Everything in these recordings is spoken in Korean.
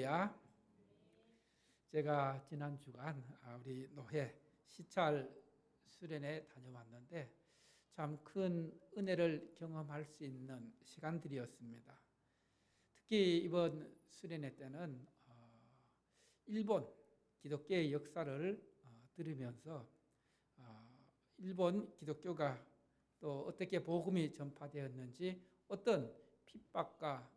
할렐루야. 제가 지난 주간 우리 노회 시찰 수련회 다녀왔는데 참 큰 은혜를 경험할 수 있는 시간들이었습니다. 특히 이번 수련회 때는 일본 기독교의 역사를 들으면서 일본 기독교가 또 어떻게 복음이 전파되었는지, 어떤 핍박과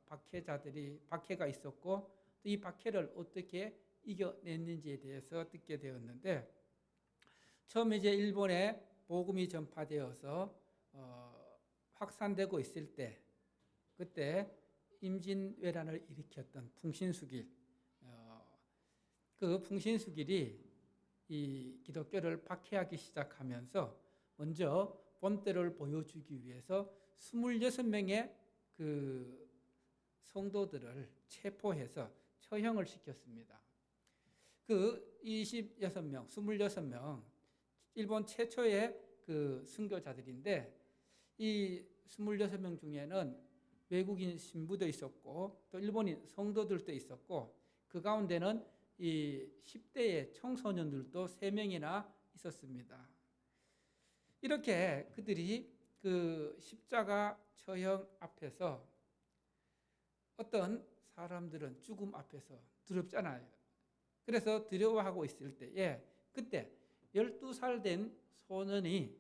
박해가 있었고 또 이 박해를 어떻게 이겨냈는지에 대해서 듣게 되었는데, 처음 이제 일본에 복음이 전파되어서 확산되고 있을 때, 그때 임진왜란을 일으켰던 풍신수길, 그 풍신수길이 이 기독교를 박해하기 시작하면서 먼저 본때를 보여주기 위해서 26명의 그 성도들을 체포해서 처형을 시켰습니다. 그 26명, 일본 최초의 그 순교자들인데, 이 26명 중에는 외국인 신부도 있었고 또 일본인 성도들도 있었고, 그 가운데는 이 10대의 청소년들도 3명이나 있었습니다. 이렇게 그들이 그 십자가 처형 앞에서, 어떤 사람들은 죽음 앞에서 두렵잖아요. 그래서 두려워하고 있을 때에, 그때 12살 된 소년이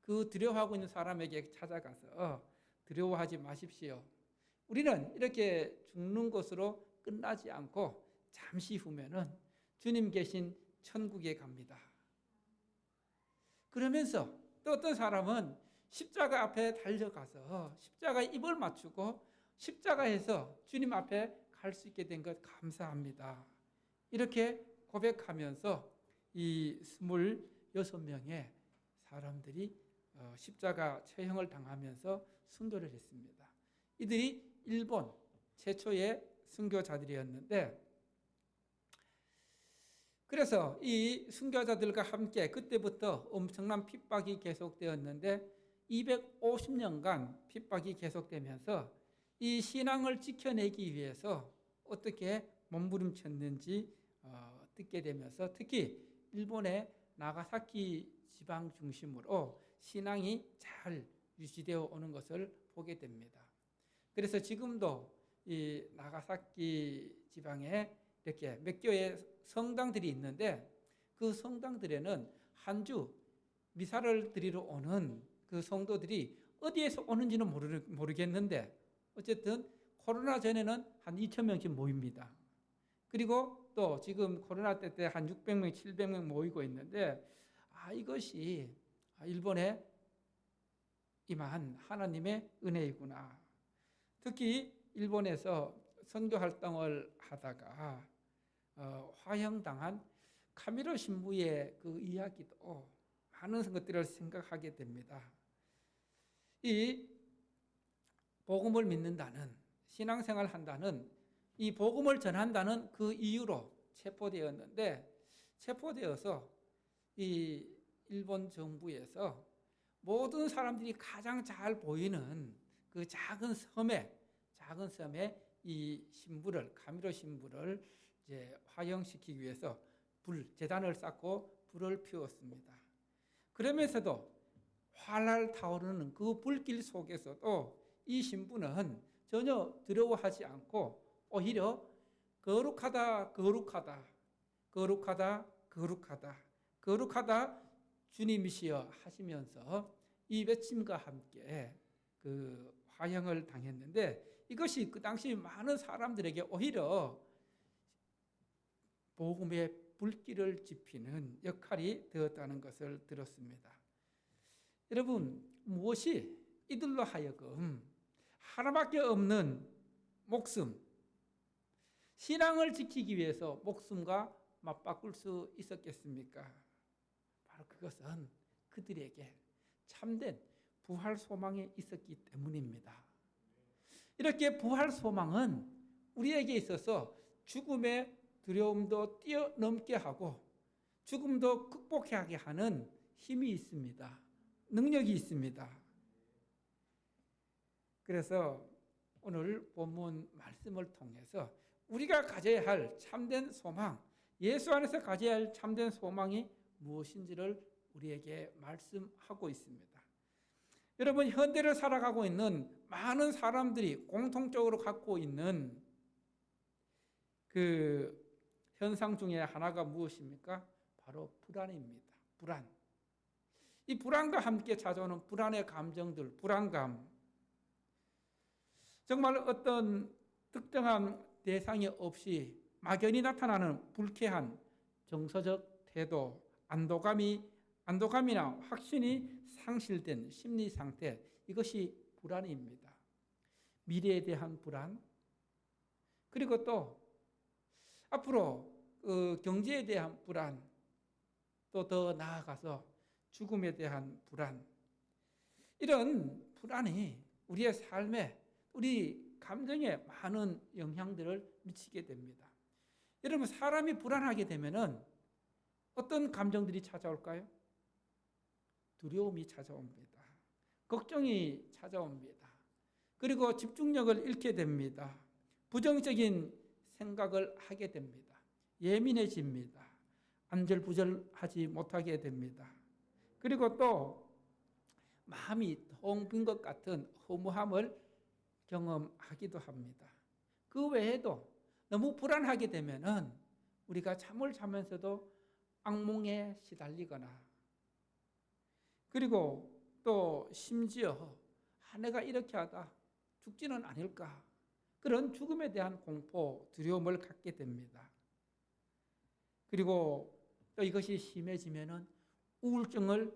그 두려워하고 있는 사람에게 찾아가서 두려워하지 마십시오. 우리는 이렇게 죽는 것으로 끝나지 않고 잠시 후면은 주님 계신 천국에 갑니다. 그러면서 또 어떤 사람은 십자가 앞에 달려가서 십자가에 입을 맞추고 십자가에서 주님 앞에 갈 수 있게 된 것 감사합니다. 이렇게 고백하면서 이 26명의 사람들이 십자가 처형을 당하면서 순교를 했습니다. 이들이 일본 최초의 순교자들이었는데, 그래서 이 순교자들과 함께 그때부터 엄청난 핍박이 계속되었는데, 250년간 핍박이 계속되면서 이 신앙을 지켜내기 위해서 어떻게 몸부림쳤는지 듣게 되면서, 특히 일본의 나가사키 지방 중심으로 신앙이 잘 유지되어 오는 것을 보게 됩니다. 그래서 지금도 이 나가사키 지방에 이렇게 몇 교의 성당들이 있는데, 그 성당들에는 한 주 미사를 드리러 오는 그 성도들이 어디에서 오는지는 모르겠는데, 어쨌든 코로나 전에는 한 2,000명씩 모입니다. 그리고 또 지금 코로나 때 한 600명, 700명 모이고 있는데, 이것이 일본에 임한 하나님의 은혜이구나. 특히 일본에서 선교 활동을 하다가 화형당한 카미로 신부의 그 이야기도 많은 것들을 생각하게 됩니다. 이 복음을 믿는다는, 신앙생활을 한다는, 이 복음을 전한다는 그 이유로 체포되었는데, 체포되어서 이 일본 정부에서 모든 사람들이 가장 잘 보이는 그 작은 섬에 이 신부를, 카미로 신부를 이제 화형시키기 위해서 제단을 쌓고 불을 피웠습니다. 그러면서도 활활 타오르는 그 불길 속에서도 이 신부는 전혀 두려워하지 않고 오히려 거룩하다 주님이시여 하시면서 이 외침과 함께 그 화형을 당했는데, 이것이 그 당시 많은 사람들에게 오히려 복음의 불길을 지피는 역할이 되었다는 것을 들었습니다. 여러분, 무엇이 이들로 하여금 하나밖에 없는 목숨, 신앙을 지키기 위해서 목숨과 맞바꿀 수 있었겠습니까? 바로 그것은 그들에게 참된 부활 소망이 있었기 때문입니다. 이렇게 부활 소망은 우리에게 있어서 죽음의 두려움도 뛰어넘게 하고 죽음도 극복하게 하는 힘이 있습니다. 능력이 있습니다. 그래서 오늘 본문 말씀을 통해서 우리가 가져야 할 참된 소망, 예수 안에서 가져야 할 참된 소망이 무엇인지를 우리에게 말씀하고 있습니다. 여러분, 현대를 살아가고 있는 많은 사람들이 공통적으로 갖고 있는 그 현상 중에 하나가 무엇입니까? 바로 불안입니다. 불안. 이 불안과 함께 찾아오는 불안의 감정들, 불안감. 정말 어떤 특정한 대상이 없이 막연히 나타나는 불쾌한 정서적 태도, 안도감이나 확신이 상실된 심리 상태, 이것이 불안입니다. 미래에 대한 불안, 그리고 또 앞으로 경제에 대한 불안, 또 더 나아가서 죽음에 대한 불안, 이런 불안이 우리의 삶에, 우리 감정에 많은 영향들을 미치게 됩니다. 여러분, 사람이 불안하게 되면은 어떤 감정들이 찾아올까요? 두려움이 찾아옵니다. 걱정이 찾아옵니다. 그리고 집중력을 잃게 됩니다. 부정적인 생각을 하게 됩니다. 예민해집니다. 안절부절하지 못하게 됩니다. 그리고 또 마음이 텅 빈 것 같은 허무함을 경험하기도 합니다. 그 외에도 너무 불안하게 되면은 우리가 잠을 자면서도 악몽에 시달리거나, 그리고 또 심지어 내가 이렇게 하다 죽지는 않을까, 그런 죽음에 대한 공포, 두려움을 갖게 됩니다. 그리고 또 이것이 심해지면은 우울증을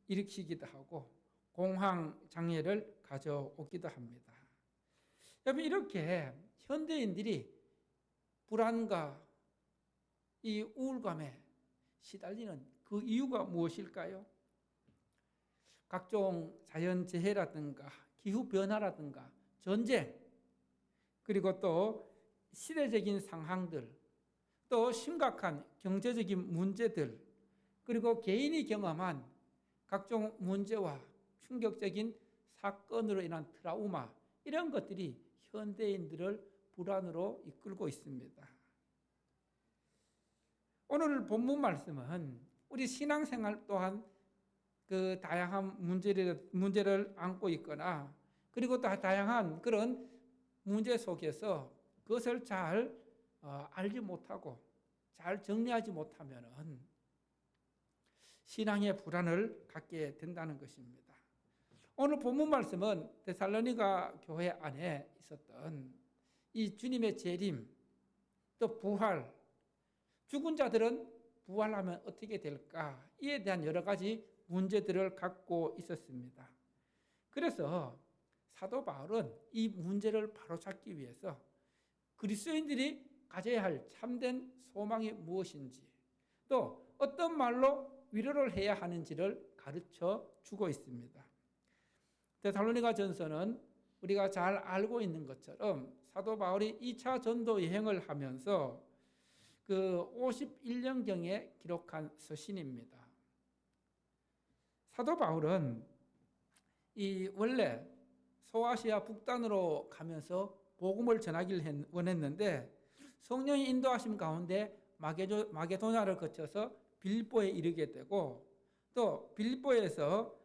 일으키기도 하고 공황 장애를 가져오기도 합니다. 여러분, 이렇게 현대인들이 불안과 이 우울감에 시달리는 그 이유가 무엇일까요? 각종 자연재해라든가 기후변화라든가 전쟁, 그리고 또 시대적인 상황들, 또 심각한 경제적인 문제들, 그리고 개인이 경험한 각종 문제와 충격적인 사건으로 인한 트라우마, 이런 것들이 현대인들을 불안으로 이끌고 있습니다. 오늘 본문 말씀은 우리 신앙생활 또한 그 다양한 문제를 안고 있거나, 그리고 또 다양한 그런 문제 속에서 그것을 잘 알지 못하고 잘 정리하지 못하면은 신앙의 불안을 갖게 된다는 것입니다. 오늘 본문 말씀은 데살로니가 교회 안에 있었던 이 주님의 재림, 또 부활, 죽은 자들은 부활하면 어떻게 될까? 이에 대한 여러 가지 문제들을 갖고 있었습니다. 그래서 사도 바울은 이 문제를 바로잡기 위해서 그리스도인들이 가져야 할 참된 소망이 무엇인지, 또 어떤 말로 위로를 해야 하는지를 가르쳐 주고 있습니다. 데살로니가 전서는 우리가 잘 알고 있는 것처럼 사도 바울이 2차 전도 여행을 하면서 그 51년경에 기록한 서신입니다. 사도 바울은 이 원래 소아시아 북단으로 가면서 복음을 전하기를 원했는데 성령의 인도하심 가운데 마게도냐를 거쳐서 빌립보에 이르게 되고, 또 빌립보에서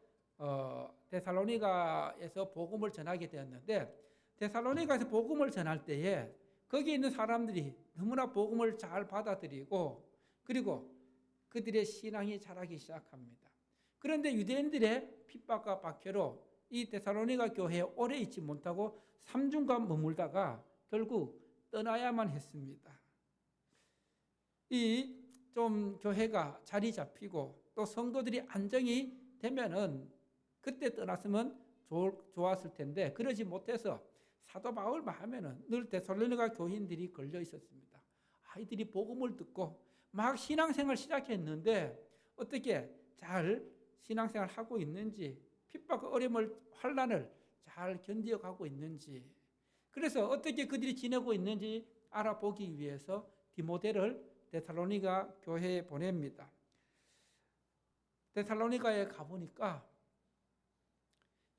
데살로니가에서 복음을 전하게 되었는데, 데살로니가에서 복음을 전할 때에 거기 있는 사람들이 너무나 복음을 잘 받아들이고, 그리고 그들의 신앙이 자라기 시작합니다. 그런데 유대인들의 핍박과 박해로 이 데살로니가 교회에 오래 있지 못하고 3주간 머물다가 결국 떠나야만 했습니다. 이 좀 교회가 자리 잡히고 또 성도들이 안정이 되면은 그때 떠났으면 좋았을 텐데, 그러지 못해서 사도 바울만 하면은 늘 데살로니가 교인들이 걸려 있었습니다. 아이들이 복음을 듣고 막 신앙생활 시작했는데 어떻게 잘 신앙생활 하고 있는지, 핍박과 어려움을, 환난을 잘 견뎌가고 있는지, 그래서 어떻게 그들이 지내고 있는지 알아보기 위해서 디모데를 데살로니가 교회에 보냅니다. 데살로니가에 가보니까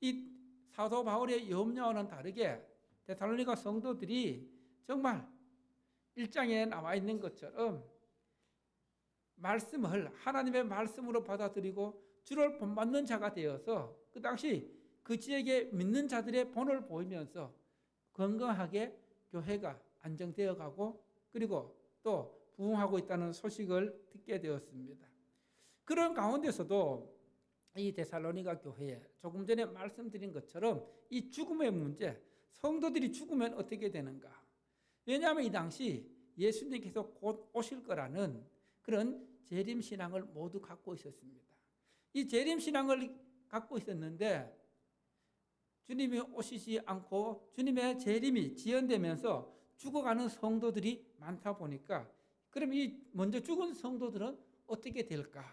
이 사도 바울의 염려와는 다르게 데살로니가 성도들이 정말 1장에 나와 있는 것처럼 말씀을 하나님의 말씀으로 받아들이고 주를 본받는 자가 되어서 그 당시 그 지역에 믿는 자들의 본을 보이면서 건강하게 교회가 안정되어 가고 그리고 또 부흥하고 있다는 소식을 듣게 되었습니다. 그런 가운데서도 이 데살로니가 교회에 조금 전에 말씀드린 것처럼 이 죽음의 문제, 성도들이 죽으면 어떻게 되는가? 왜냐하면 이 당시 예수님께서 곧 오실 거라는 그런 재림신앙을 모두 갖고 있었습니다. 이 재림신앙을 갖고 있었는데 주님이 오시지 않고 주님의 재림이 지연되면서 죽어가는 성도들이 많다 보니까 그럼 이 먼저 죽은 성도들은 어떻게 될까?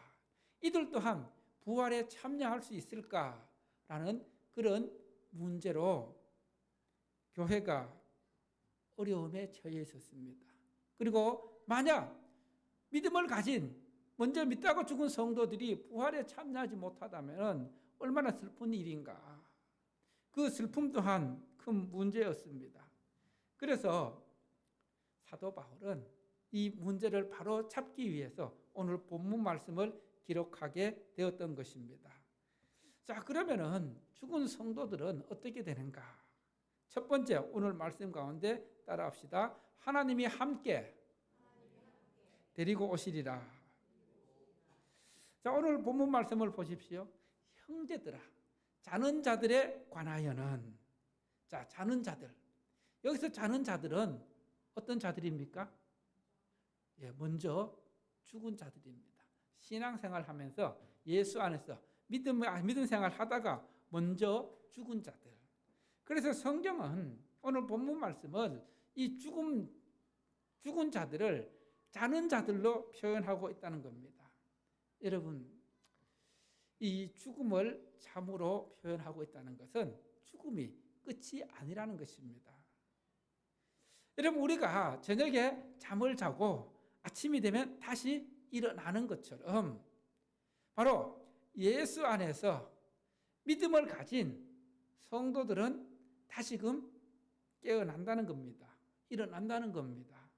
이들 또한 부활에 참여할 수 있을까라는 그런 문제로 교회가 어려움에 처해 있었습니다. 그리고 만약 믿음을 가진 먼저 믿다가 죽은 성도들이 부활에 참여하지 못하다면 얼마나 슬픈 일인가. 그 슬픔 또한 큰 문제였습니다. 그래서 사도 바울은 이 문제를 바로 잡기 위해서 오늘 본문 말씀을 기록하게 되었던 것입니다. 자, 그러면은 죽은 성도들은 어떻게 되는가? 첫 번째, 오늘 말씀 가운데 따라합시다. 하나님이 함께 데리고 오시리라. 자, 오늘 본문 말씀을 보십시오. 형제들아, 자는 자들에 관하여는, 자, 자는 자들. 여기서 자는 자들은 어떤 자들입니까? 예, 먼저 죽은 자들입니다. 신앙생활 하면서 예수 안에서 믿음 생활 하다가 먼저 죽은 자들. 그래서 성경은 오늘 본문 말씀은 이 죽은 자들을 자는 자들로 표현하고 있다는 겁니다. 여러분, 이 죽음을 잠으로 표현하고 있다는 것은 죽음이 끝이 아니라는 것입니다. 여러분, 우리가 저녁에 잠을 자고 아침이 되면 다시 일어나는 것처럼 바로 예수 안에서 믿음을 가진 성도들은 다시금 깨어난다는 겁니다. 일어난다는 겁니다.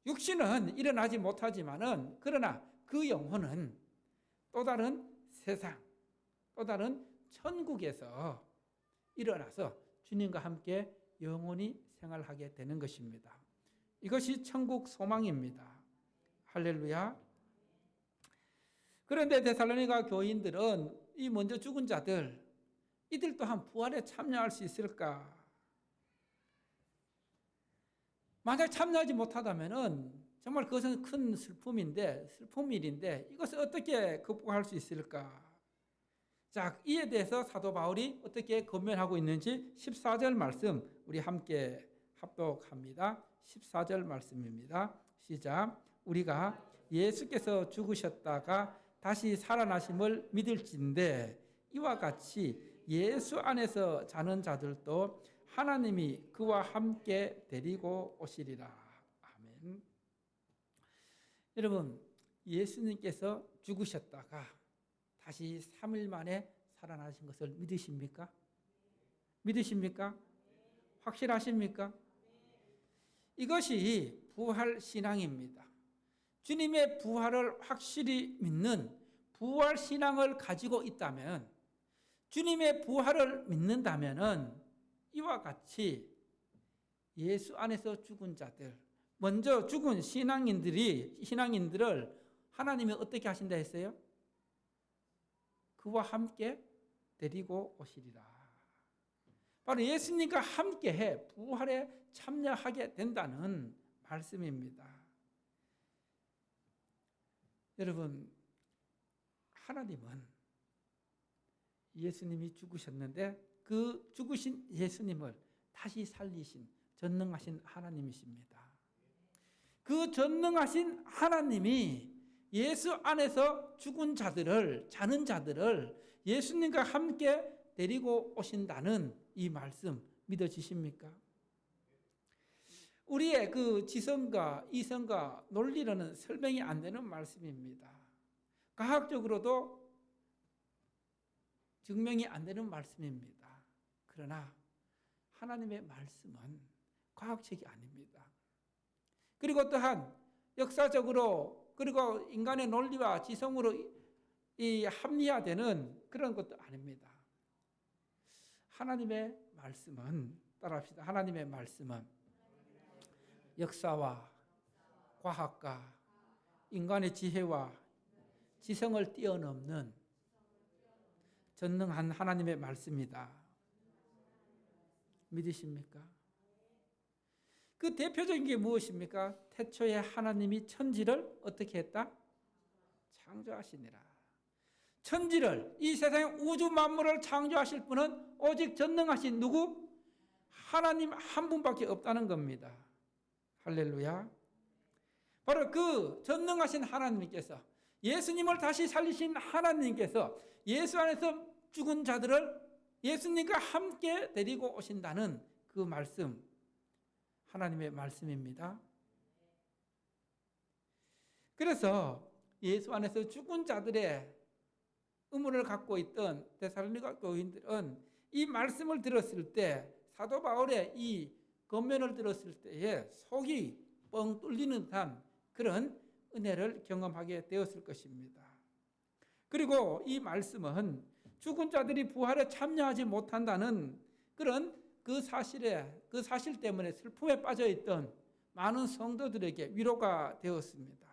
육신은 일어나지 못하지만은 그러나 그 영혼은 또 다른 세상, 또 다른 천국에서 일어나서 주님과 함께 영원히 생활하게 되는 것입니다. 이것이 천국 소망입니다. 할렐루야. 그런데 데살로니가 교인들은 이 먼저 죽은 자들, 이들 또한 부활에 참여할 수 있을까? 만약 참여하지 못하다면 정말 그것은 큰 슬픔 일인데 이것을 어떻게 극복할 수 있을까? 자, 이에 대해서 사도 바울이 어떻게 권면하고 있는지 14절 말씀 우리 함께 합독합니다. 14절 말씀입니다. 시작. 우리가 예수께서 죽으셨다가 다시 살아나심을 믿을진데 이와 같이 예수 안에서 자는 자들도 하나님이 그와 함께 데리고 오시리라. 아멘. 여러분, 예수님께서 죽으셨다가 다시 3일 만에 살아나신 것을 믿으십니까? 믿으십니까? 확실하십니까? 이것이 부활 신앙입니다. 주님의 부활을 확실히 믿는 부활 신앙을 가지고 있다면, 주님의 부활을 믿는다면은 이와 같이 예수 안에서 죽은 자들, 먼저 죽은 신앙인들을 하나님이 어떻게 하신다 했어요? 그와 함께 데리고 오시리라. 바로 예수님과 함께해 부활에 참여하게 된다는 말씀입니다. 여러분, 하나님은 예수님이 죽으셨는데 그 죽으신 예수님을 다시 살리신 전능하신 하나님이십니다. 그 전능하신 하나님이 예수 안에서 죽은 자들을, 자는 자들을 예수님과 함께 데리고 오신다는 이 말씀 믿어지십니까? 우리의 그 지성과 이성과 논리로는 설명이 안 되는 말씀입니다. 과학적으로도 증명이 안 되는 말씀입니다. 그러나 하나님의 말씀은 과학적이 아닙니다. 그리고 또한 역사적으로 그리고 인간의 논리와 지성으로 이 합리화되는 그런 것도 아닙니다. 하나님의 말씀은 따라합시다. 하나님의 말씀은 역사와 과학과 인간의 지혜와 지성을 뛰어넘는 전능한 하나님의 말씀이다. 믿으십니까? 그 대표적인 게 무엇입니까? 태초에 하나님이 천지를 어떻게 했다? 창조하시니라. 천지를, 이 세상의 우주 만물을 창조하실 분은 오직 전능하신 누구? 하나님 한 분밖에 없다는 겁니다. 할렐루야. 바로 그 전능하신 하나님께서, 예수님을 다시 살리신 하나님께서 예수 안에서 죽은 자들을 예수님과 함께 데리고 오신다는 그 말씀, 하나님의 말씀입니다. 그래서 예수 안에서 죽은 자들의 의문을 갖고 있던 데살로니가 교인들은 이 말씀을 들었을 때, 사도 바울의 이 권면을 들었을 때에 속이 뻥 뚫리는 듯한 그런 은혜를 경험하게 되었을 것입니다. 그리고 이 말씀은 죽은 자들이 부활에 참여하지 못한다는 그런 그 사실 때문에 슬픔에 빠져있던 많은 성도들에게 위로가 되었습니다.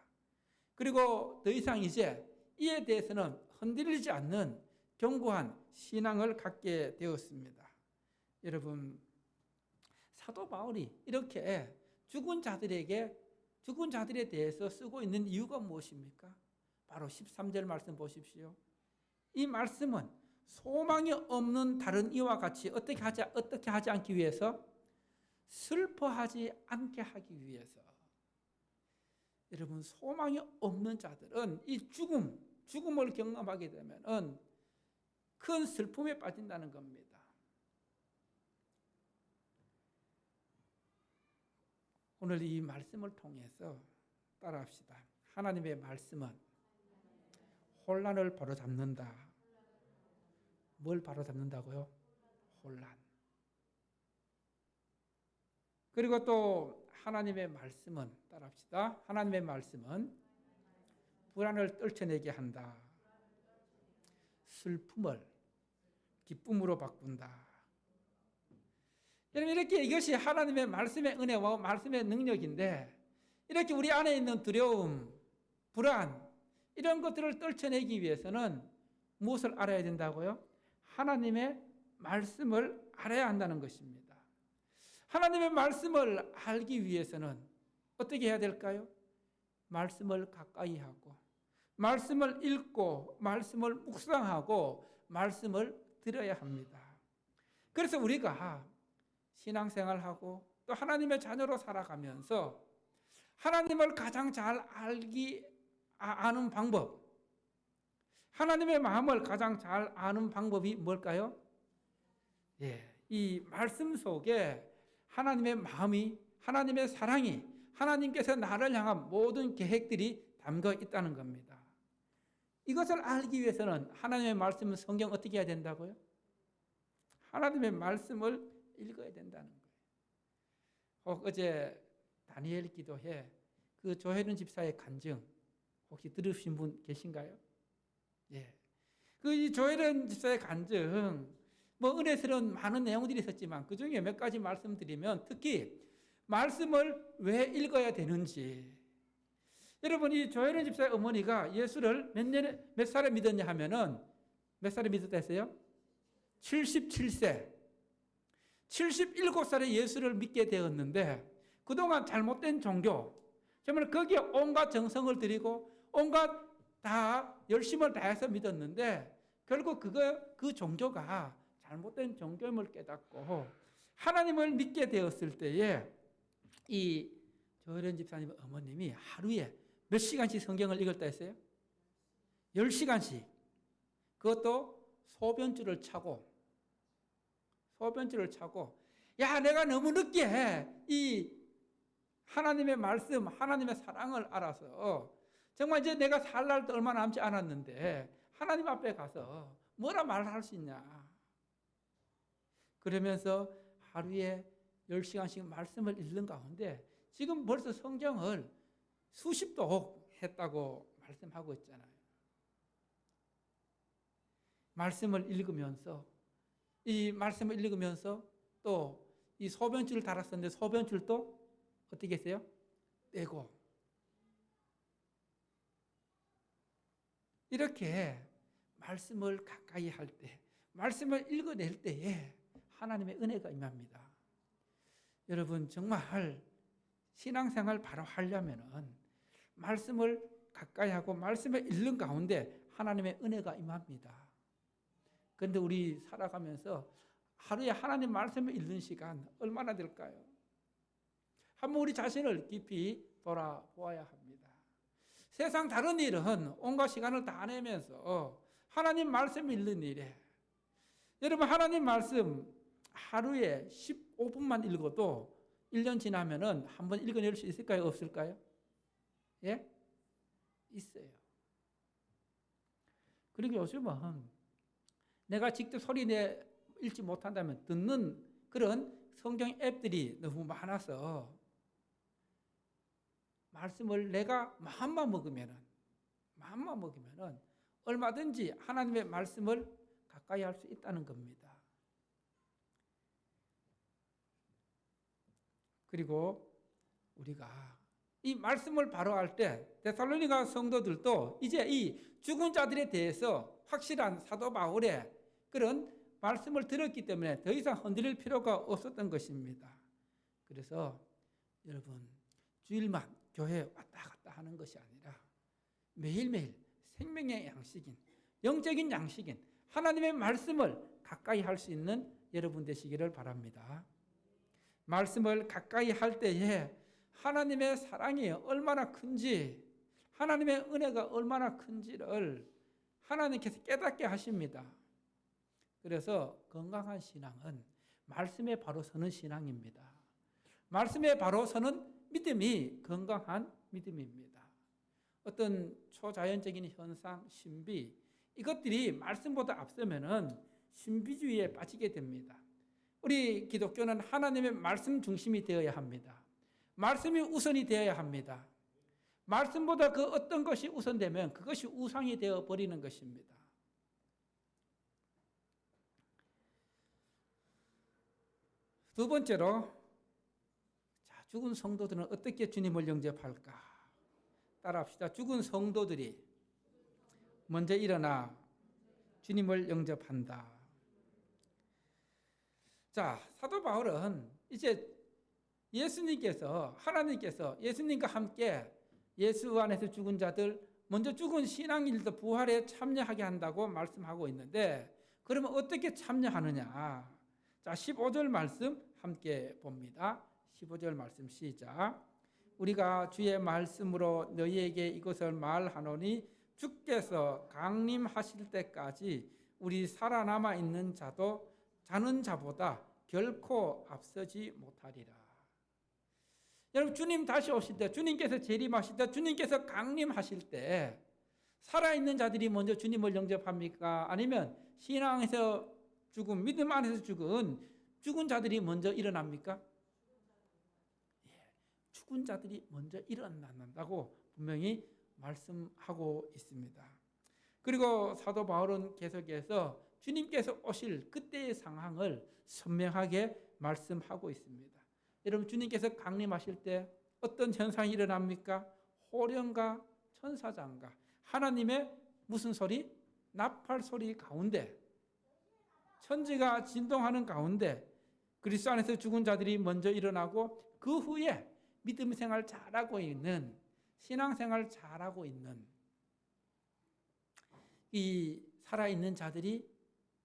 그리고 더 이상 이제 이에 대해서는 흔들리지 않는 견고한 신앙을 갖게 되었습니다. 여러분, 사도 바울이 이렇게 죽은 자들에 대해서 쓰고 있는 이유가 무엇입니까? 바로 13절 말씀 보십시오. 이 말씀은 소망이 없는 다른 이와 같이 어떻게 하지 않기 위해서? 슬퍼하지 않게 하기 위해서. 여러분, 소망이 없는 자들은 이 죽음을 경험하게 되면 큰 슬픔에 빠진다는 겁니다. 오늘 이 말씀을 통해서 따라합시다. 하나님의 말씀은 혼란을 바로잡는다. 뭘 바로잡는다고요? 혼란. 그리고 또 하나님의 말씀은 따라합시다. 하나님의 말씀은 불안을 떨쳐내게 한다. 슬픔을 기쁨으로 바꾼다. 여러분, 이렇게 이것이 하나님의 말씀의 은혜와 말씀의 능력인데, 이렇게 우리 안에 있는 두려움, 불안, 이런 것들을 떨쳐내기 위해서는 무엇을 알아야 된다고요? 하나님의 말씀을 알아야 한다는 것입니다. 하나님의 말씀을 알기 위해서는 어떻게 해야 될까요? 말씀을 가까이 하고, 말씀을 읽고, 말씀을 묵상하고, 말씀을 들어야 합니다. 그래서 우리가 신앙생활하고 또 하나님의 자녀로 살아가면서 하나님을 가장 잘 아는 방법, 하나님의 마음을 가장 잘 아는 방법이 뭘까요? 이 말씀 속에 하나님의 마음이, 하나님의 사랑이, 하나님께서 나를 향한 모든 계획들이 담겨 있다는 겁니다. 이것을 알기 위해서는 하나님의 말씀은 성경 어떻게 해야 된다고요? 하나님의 말씀을 읽어야 된다는 거예요. 어제 다니엘 기도회 그 조혜련 집사의 간증 혹시 들으신 분 계신가요? 그 조혜련 집사의 간증, 은혜스러운 많은 내용들이 있었지만 그 중에 몇 가지 말씀드리면, 특히 말씀을 왜 읽어야 되는지. 여러분, 이 조혜련 집사의 어머니가 예수를 몇 살에 믿었냐 하면은 몇 살에 믿었다 했어요? 77세. 77살에 예수를 믿게 되었는데 그동안 잘못된 종교, 정말 거기에 온갖 정성을 들이고 온갖 다 열심을 다해서 믿었는데 결국 그 종교가 잘못된 종교임을 깨닫고 하나님을 믿게 되었을 때에 이 조혜련 집사님 어머님이 하루에 몇 시간씩 성경을 읽었다 했어요? 10시간씩. 그것도 소변줄을 차고, 야, 내가 너무 늦게 이 하나님의 말씀, 하나님의 사랑을 알아서 정말 이제 내가 살 날도 얼마 남지 않았는데 하나님 앞에 가서 뭐라 말할 수 있냐. 그러면서 하루에 10시간씩 말씀을 읽는 가운데 지금 벌써 성경을 수십 독 했다고 말씀하고 있잖아요. 말씀을 읽으면서 이 말씀을 읽으면서 또 이 소변줄을 달았었는데 소변줄도 어떻게 했어요? 떼고 이렇게 말씀을 가까이 할 때, 말씀을 읽어낼 때에 하나님의 은혜가 임합니다. 여러분 정말 신앙생활 바로 하려면은 말씀을 가까이 하고 말씀을 읽는 가운데 하나님의 은혜가 임합니다. 그런데 우리 살아가면서 하루에 하나님 말씀을 읽는 시간 얼마나 될까요? 한번 우리 자신을 깊이 돌아보아야 합니다. 세상 다른 일은 온갖 시간을 다 내면서 하나님 말씀 읽는 일에, 여러분 하나님 말씀 하루에 15분만 읽어도 1년 지나면은 한번 읽어낼 수 있을까요? 없을까요? 예? 있어요. 그리고 요즘은 내가 직접 소리 내 읽지 못한다면 듣는 그런 성경 앱들이 너무 많아서 말씀을 내가 마음만 먹으면은 얼마든지 하나님의 말씀을 가까이 할 수 있다는 겁니다. 그리고 우리가 이 말씀을 바로 할 때 데살로니가 성도들도 이제 이 죽은 자들에 대해서 확실한 사도 바울의 그런 말씀을 들었기 때문에 더 이상 흔들릴 필요가 없었던 것입니다. 그래서 여러분 주일만 교회에 왔다 갔다 하는 것이 아니라 매일매일 생명의 양식인, 영적인 양식인 하나님의 말씀을 가까이 할 수 있는 여러분 되시기를 바랍니다. 말씀을 가까이 할 때에 하나님의 사랑이 얼마나 큰지, 하나님의 은혜가 얼마나 큰지를 하나님께서 깨닫게 하십니다. 그래서 건강한 신앙은 말씀에 바로 서는 신앙입니다. 말씀에 바로 서는 믿음이 건강한 믿음입니다. 어떤 초자연적인 현상, 신비, 이것들이 말씀보다 앞서면은 신비주의에 빠지게 됩니다. 우리 기독교는 하나님의 말씀 중심이 되어야 합니다. 말씀이 우선이 되어야 합니다. 말씀보다 그 어떤 것이 우선되면 그것이 우상이 되어 버리는 것입니다. 두 번째로, 죽은 성도들은 어떻게 주님을 영접할까? 따라합시다. 죽은 성도들이 먼저 일어나 주님을 영접한다. 자, 사도 바울은 이제 하나님께서 예수님과 함께 예수 안에서 죽은 자들, 먼저 죽은 신앙인들도 부활에 참여하게 한다고 말씀하고 있는데, 그러면 어떻게 참여하느냐? 자, 15절 말씀 함께 봅니다. 15절 말씀 시작. 우리가 주의 말씀으로 너희에게 이것을 말하노니 주께서 강림하실 때까지 우리 살아남아 있는 자는 자보다 결코 앞서지 못하리라. 여러분 주님 다시 오실 때, 주님께서 재림하실 때, 주님께서 강림하실 때 살아있는 자들이 먼저 주님을 영접합니까? 아니면 신앙에서 죽은, 믿음 안에서 죽은 자들이 먼저 일어납니까? 죽은 자들이 먼저 일어난다고 분명히 말씀하고 있습니다. 그리고 사도 바울은 계속해서 주님께서 오실 그때의 상황을 선명하게 말씀하고 있습니다. 여러분 주님께서 강림하실 때 어떤 현상이 일어납니까? 호령과 천사장과 하나님의 무슨 소리? 나팔 소리 가운데, 천지가 진동하는 가운데 그리스도 안에서 죽은 자들이 먼저 일어나고, 그 후에 믿음 생활 잘하고 있는, 신앙생활 잘하고 있는 이 살아있는 자들이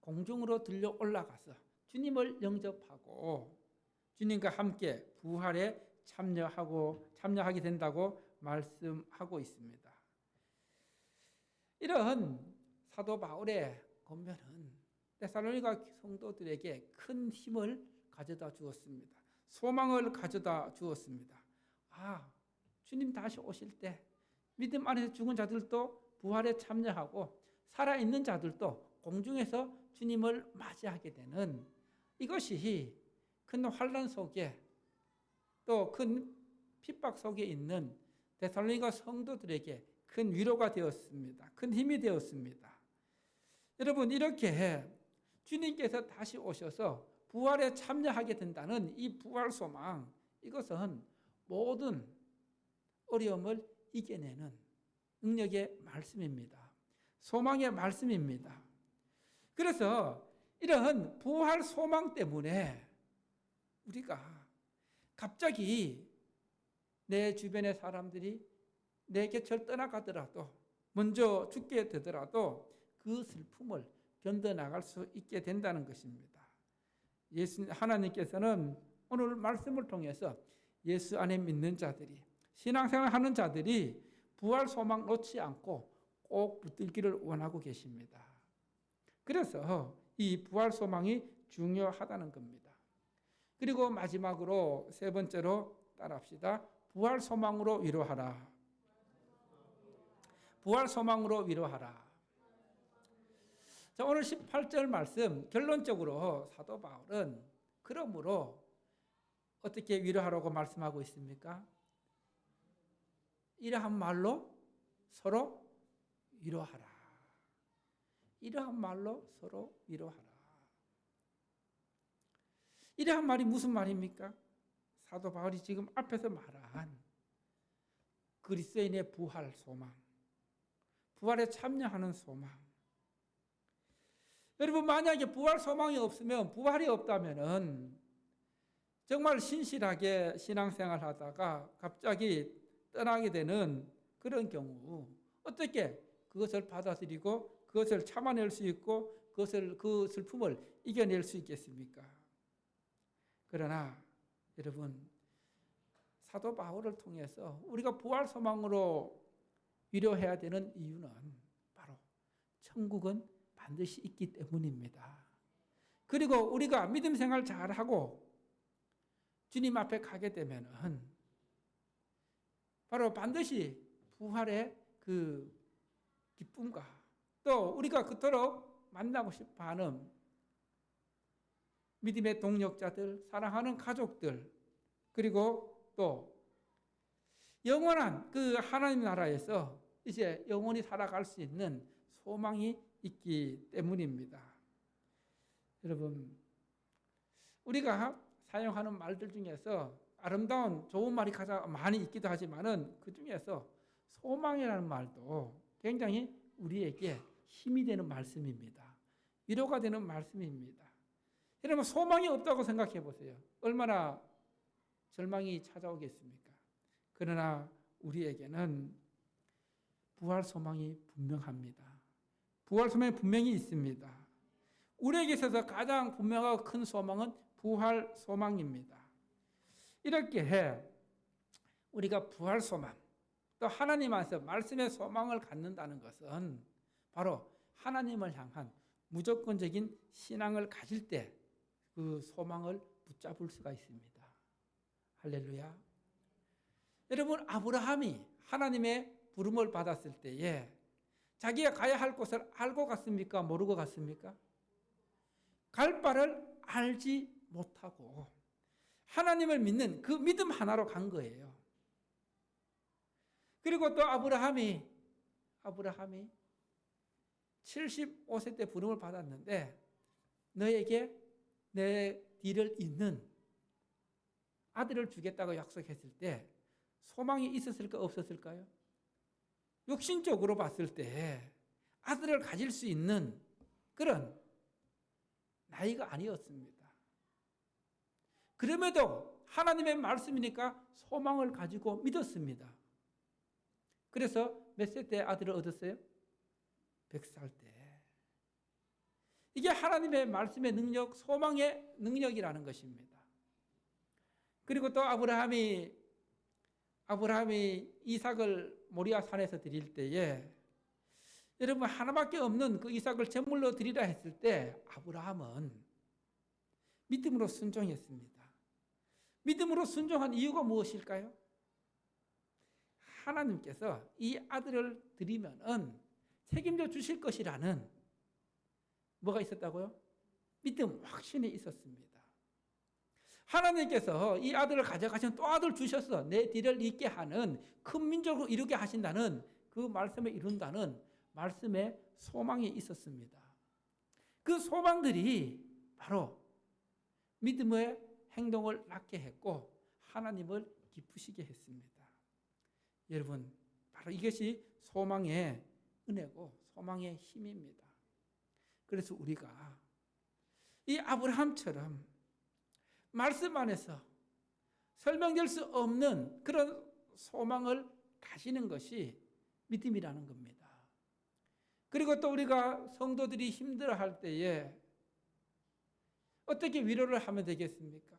공중으로 들려 올라가서 주님을 영접하고 주님과 함께 부활에 참여하게 된다고 말씀하고 있습니다. 이런 사도 바울의 권면은 데살로니가 성도들에게 큰 힘을 가져다 주었습니다. 소망을 가져다 주었습니다. 주님 다시 오실 때 믿음 안에서 죽은 자들도 부활에 참여하고 살아있는 자들도 공중에서 주님을 맞이하게 되는, 이것이 큰 환난 속에 또 큰 핍박 속에 있는 데살로니가 성도들에게 큰 위로가 되었습니다. 큰 힘이 되었습니다. 여러분, 이렇게 주님께서 다시 오셔서 부활에 참여하게 된다는 이 부활 소망, 이것은 모든 어려움을 이겨내는 능력의 말씀입니다. 소망의 말씀입니다. 그래서 이런 부활 소망 때문에 우리가 갑자기 내 주변의 사람들이 내 곁을 떠나가더라도, 먼저 죽게 되더라도 그 슬픔을 견뎌나갈 수 있게 된다는 것입니다. 하나님께서는 오늘 말씀을 통해서 예수 안에 믿는 자들이, 신앙생활 하는 자들이 부활 소망 놓지 않고 꼭 붙들기를 원하고 계십니다. 그래서 이 부활 소망이 중요하다는 겁니다. 그리고 마지막으로 세 번째로 따라합시다. 부활 소망으로 위로하라. 부활 소망으로 위로하라. 자, 오늘 18절 말씀, 결론적으로 사도 바울은 그러므로 어떻게 위로하라고 말씀하고 있습니까? 이러한 말로 서로 위로하라. 이러한 말로 서로 위로하라. 이러한 말이 무슨 말입니까? 사도 바울이 지금 앞에서 말한 그리스도인의 부활 소망, 부활에 참여하는 소망. 여러분, 만약에 부활 소망이 없으면, 부활이 없다면은 정말 신실하게 신앙생활 하다가 갑자기 떠나게 되는 그런 경우, 어떻게 그것을 받아들이고 그것을 참아낼 수 있고 그 슬픔을 이겨낼 수 있겠습니까? 그러나 여러분, 사도 바울을 통해서 우리가 부활 소망으로 위로해야 되는 이유는 바로 천국은 반드시 있기 때문입니다. 그리고 우리가 믿음 생활 잘하고 주님 앞에 가게 되면은 바로 반드시 부활의 그 기쁨과 또 우리가 그토록 만나고 싶어하는 믿음의 동력자들, 사랑하는 가족들, 그리고 또 영원한 그 하나님 나라에서 이제 영원히 살아갈 수 있는 소망이 있기 때문입니다. 여러분, 우리가 사용하는 말들 중에서 아름다운 좋은 말이 가장 많이 있기도 하지만은 그 중에서 소망이라는 말도 굉장히 우리에게 힘이 되는 말씀입니다. 위로가 되는 말씀입니다. 여러분, 소망이 없다고 생각해 보세요. 얼마나 절망이 찾아오겠습니까? 그러나 우리에게는 부활 소망이 분명합니다. 부활 소망이 분명히 있습니다. 우리에게 있어서 가장 분명하고 큰 소망은 부활 소망입니다. 이렇게 우리가 부활 소망, 또 하나님 안에서 말씀의 소망을 갖는다는 것은 바로 하나님을 향한 무조건적인 신앙을 가질 때 그 소망을 붙잡을 수가 있습니다. 할렐루야. 여러분, 아브라함이 하나님의 부름을 받았을 때에 자기가 가야 할 곳을 알고 갔습니까? 모르고 갔습니까? 갈 바를 알지 못하고 하나님을 믿는 그 믿음 하나로 간 거예요. 그리고 또 아브라함이 75세 때 부름을 받았는데 너에게 내 뒤를 잇는 아들을 주겠다고 약속했을 때 소망이 있었을까 없었을까요? 육신적으로 봤을 때 아들을 가질 수 있는 그런 나이가 아니었습니다. 그럼에도 하나님의 말씀이니까 소망을 가지고 믿었습니다. 그래서 몇 세 때 아들을 얻었어요? 100살 때. 이게 하나님의 말씀의 능력, 소망의 능력이라는 것입니다. 그리고 또 아브라함이 이삭을 모리아 산에서 드릴 때에 여러분, 하나밖에 없는 그 이삭을 제물로 드리라 했을 때 아브라함은 믿음으로 순종했습니다. 믿음으로 순종한 이유가 무엇일까요? 하나님께서 이 아들을 드리면은 책임져 주실 것이라는 뭐가 있었다고요? 믿음, 확신이 있었습니다. 하나님께서 이 아들을 가져가시면 또 아들 주셔서 내 뒤를 잇게 하는 큰 민족을 이루게 하신다는 그 말씀을 이룬다는 말씀에 소망이 있었습니다. 그 소망들이 바로 믿음의 행동을 낳게 했고 하나님을 기쁘시게 했습니다. 여러분, 바로 이것이 소망의 은혜고 소망의 힘입니다. 그래서 우리가 이 아브라함처럼 말씀 안에서 설명될 수 없는 그런 소망을 가지는 것이 믿음이라는 겁니다. 그리고 또 우리가 성도들이 힘들어할 때에 어떻게 위로를 하면 되겠습니까?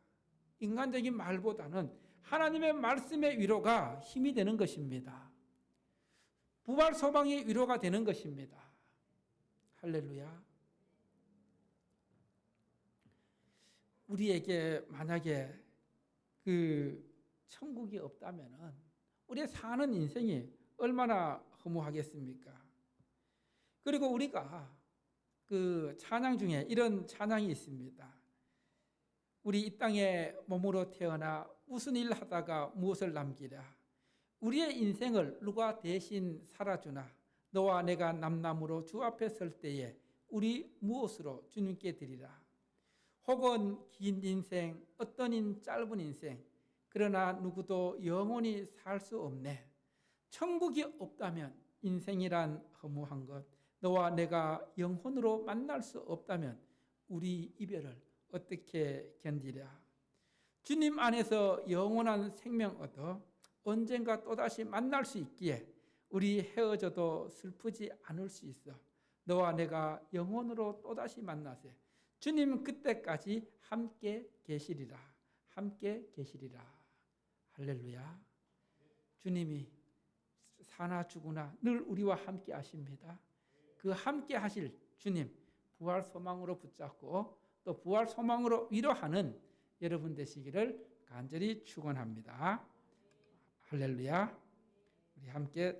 인간적인 말보다는 하나님의 말씀의 위로가 힘이 되는 것입니다. 부활 소망의 위로가 되는 것입니다. 할렐루야. 우리에게 만약에 그 천국이 없다면은 우리의 사는 인생이 얼마나 허무하겠습니까? 그리고 우리가 그 찬양 중에 이런 찬양이 있습니다. 우리 이 땅에 몸으로 태어나 무슨 일 하다가 무엇을 남기랴. 우리의 인생을 누가 대신 살아주나. 너와 내가 남남으로 주 앞에 설 때에 우리 무엇으로 주님께 드리라. 혹은 긴 인생, 어떤 짧은 인생, 그러나 누구도 영원히 살 수 없네. 천국이 없다면 인생이란 허무한 것, 너와 내가 영혼으로 만날 수 없다면 우리 이별을 어떻게 견디랴. 주님 안에서 영원한 생명 얻어 언젠가 또다시 만날 수 있기에 우리 헤어져도 슬프지 않을 수 있어. 너와 내가 영혼으로 또다시 만나세. 주님 그때까지 함께 계시리라. 함께 계시리라. 할렐루야. 주님이 사나 죽으나 늘 우리와 함께 하십니다. 그 함께 하실 주님 부활 소망으로 붙잡고 또 부활 소망으로 위로하는 여러분 되시기를 간절히 축원합니다. 할렐루야. 우리 함께